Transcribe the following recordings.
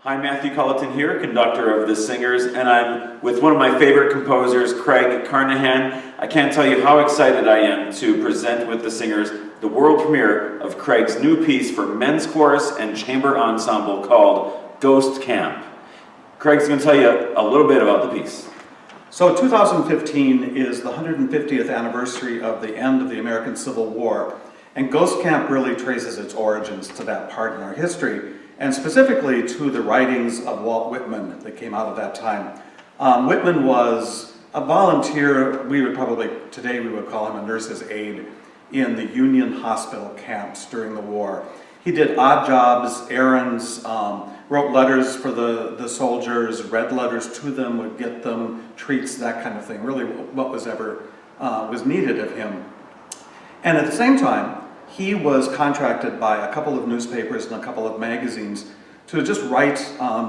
Hi, Matthew Culleton here, conductor of The Singers, and I'm with one of my favorite composers, Craig Carnahan. I can't tell you how excited I am to present with The Singers the world premiere of Craig's new piece for men's chorus and chamber ensemble called Ghost Camp. Craig's going to tell you a little bit about the piece. So 2015 is the 150th anniversary of the end of the American Civil War, and Ghost Camp really traces its origins to that part in our history, and specifically to the writings of Walt Whitman that came out of that time. Whitman was a volunteer. Today we would call him a nurse's aide in the Union hospital camps during the war. He did odd jobs, errands, wrote letters for the soldiers, read letters to them, would get them treats, that kind of thing, really what was ever was needed of him. And at the same time, he was contracted by a couple of newspapers and a couple of magazines to just write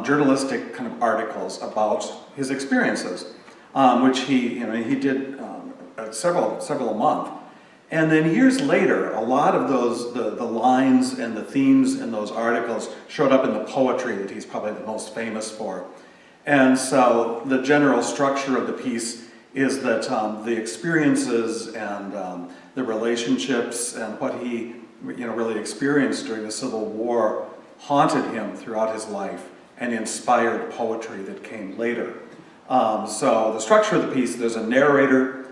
journalistic kind of articles about his experiences, which he did several a month. And then years later, a lot of those, the lines and the themes in those articles showed up in the poetry that he's probably the most famous for. And so the general structure of the piece is that the experiences and the relationships and what he really experienced during the Civil War haunted him throughout his life and inspired poetry that came later. So the structure of the piece, there's a narrator,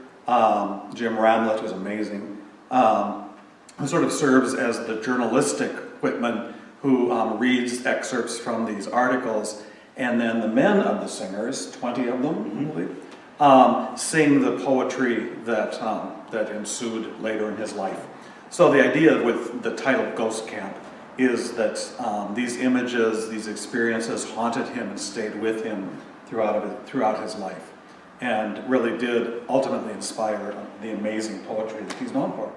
Jim Ramlet, who's amazing, who sort of serves as the journalistic Whitman who reads excerpts from these articles, and then the men of the singers, 20 of them, I believe, sing the poetry that ensued later in his life. So the idea with the title Ghost Camp is that these images, these experiences haunted him and stayed with him throughout his life, and really did ultimately inspire the amazing poetry that he's known for.